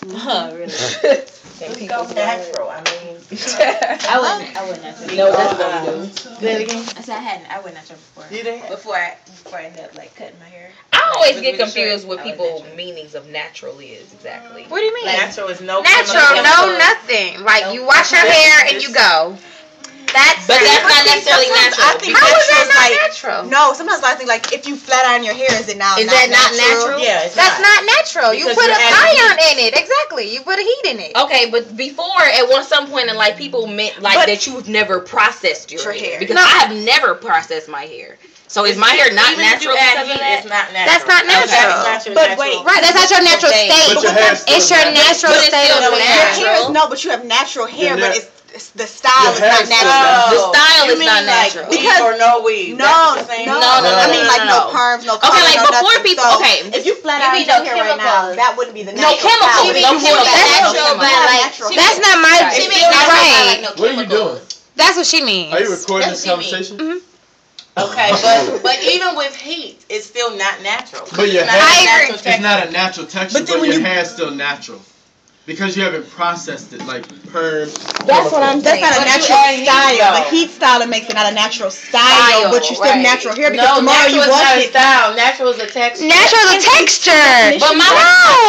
Really? Let's go natural. I mean, I wouldn't natural. No, that's what we do. Say it again. I said I went natural before. You did? Before I ended up like cutting my hair. I always Like, get really confused short, what I was people natural. meanings of natural is exactly. What do you mean? Natural is no Natural, chemical. no nothing. Like No you wash your chemical. hair and you go. But that's not necessarily natural. I think How is natural that not like natural? no. Sometimes I think like if you flat iron your hair, is it now? Is that not natural? Yeah, it's That's not natural. You Because put you're an adding iron in it. Exactly. You put a heat in it. Okay, but before at some point in life, people meant like But- that you've never processed your Your hair hair. because No. I have never processed my hair. So is my hair not Even natural if you add because of heat, that? it's not natural. That's not natural. That's not your But natural. wait. Right. That's not your natural Okay. state. But your hair's still It's your natural But it's state still of natural. hair. Your hair is no, but you have natural hair, Your but nat- it's the style is hair not is still natural. The style You is mean not like natural. weave Because- or no weave? No, That's the same? no, No, I mean like no. no perms, no Okay, color, like no before nothing. people. So, Okay, if you flat You iron mean your no hair right now, chemicals. that wouldn't be the No natural chemicals. style. No If you chemicals. flat That's iron natural, your but hair, you have like, natural that's hair. not my. Right. She mean natural, Right. like no What are you chemicals. doing? That's what she means. Are you recording That's this what she means. conversation? Okay, but even with heat, it's still not natural. But your It's not hair- a I agree. natural It's not a texture. natural texture, But but, then when your you- hair is still natural. Because you haven't processed it like perm. That's what I'm That's not a But you natural add heat, style. though. The heat style that makes it not a natural style, Style, but you still right. natural hair because No, tomorrow natural you is wash not a it. style. Natural is a texture. Natural is a texture. But my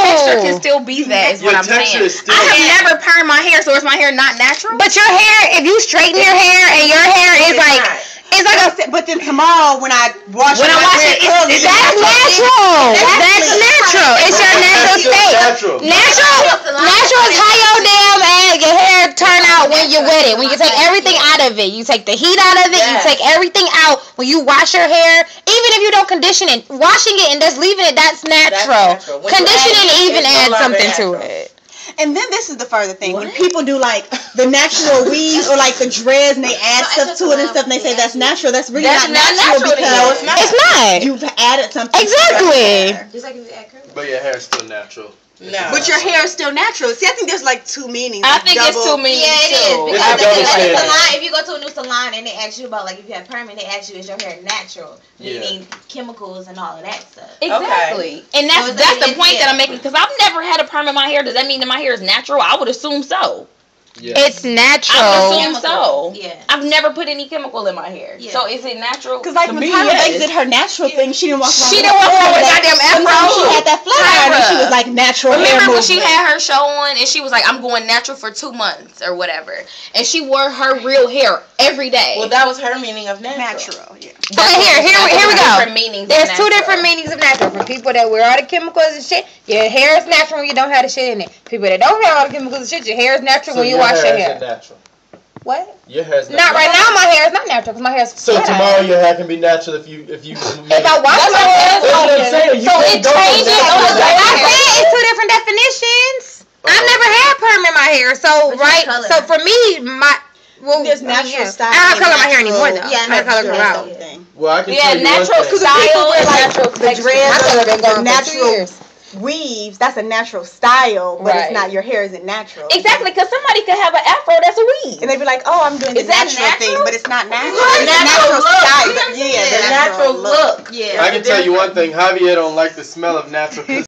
texture can still be that. Is what Your I'm texture saying. is still. I have never permed my hair, so is my hair not natural? But your hair, if you straighten your hair and your hair is It's like, not. it's like a. But then tomorrow when I wash When it, I wash it, curly, that's natural. That's natural. It's your natural Still state. natural. Natural is how your damn ass, your hair turn out when you wet it. When you take everything out of it, you take the heat out of it. Yes. You take everything out when you wash your hair. Even if you don't condition it, washing it and just leaving it, that's natural. natural. When you Conditioning add heat, even it's no adds longer something to natural. it. And then this is the further thing. When people do like the natural weaves or like the dreads and they add No, stuff it's to just it and stuff and they say that's natural, that's really That's not not natural natural because No, it's not. It's not. you've added something. Exactly. Just like if you add curly. But your hair is still natural. No. But your hair is still natural. See, I think there's like two meanings. I like think it's double- too many Yeah, it is. too. It's Because a double like, standard. salon, if you go to a new salon and they ask you about like if you have perm and they ask you is your hair natural, Yeah. meaning chemicals and all of that stuff. Exactly. And So it's that's like the point it's- that I'm making because I've never had a perm in my hair. Does that mean that my hair is natural? I would assume so. Yeah. It's I would natural. assume so. Yeah. I've never put any chemical in my hair. Yeah. So is it natural? Because like To when me, Tyra yes. Banks did her natural thing, she didn't walk around. She with didn't a walk around with a flat. goddamn But now afro. she had that flat iron and she Tyra. was like natural hair Remember when movement. she had her show on and she was like, I'm going natural for 2 months or whatever. And she wore her real hair every day. Well, that was her meaning of natural. natural, yeah. Okay, here we go. Different meanings There's of two natural. different meanings of natural. For people that wear all the chemicals and shit, your hair is natural when you don't have the shit in it. People that don't have all the chemicals and shit, your hair is natural So when you wash your isn't hair. natural. What? Your hair is Not right now. My hair is not natural because my hair is So flat. tomorrow your hair can be natural if you If I wash my hair, That's what I'm saying. You so can't it go from changes. natural to I natural. said it's two different definitions. I've never had perm in my hair, so But right. your color. So for me, my There's natural style. I don't have and color in my hair natural- anymore though. Yeah, my color come out. something. Well, I can Yeah, tell you natural one thing. style wear, and like, natural the texture. dreads My color been the gone for 2 natural years. weaves, that's a natural style, but Right. it's not, your hair isn't natural. Exactly, because somebody could have an afro that's a weave. And they'd be like, oh, I'm doing the Is that natural thing, natural? but it's not natural. The It's a natural natural look. style. The Yeah, natural look. Yeah. I can tell you one thing. Javier don't like the smell of natural.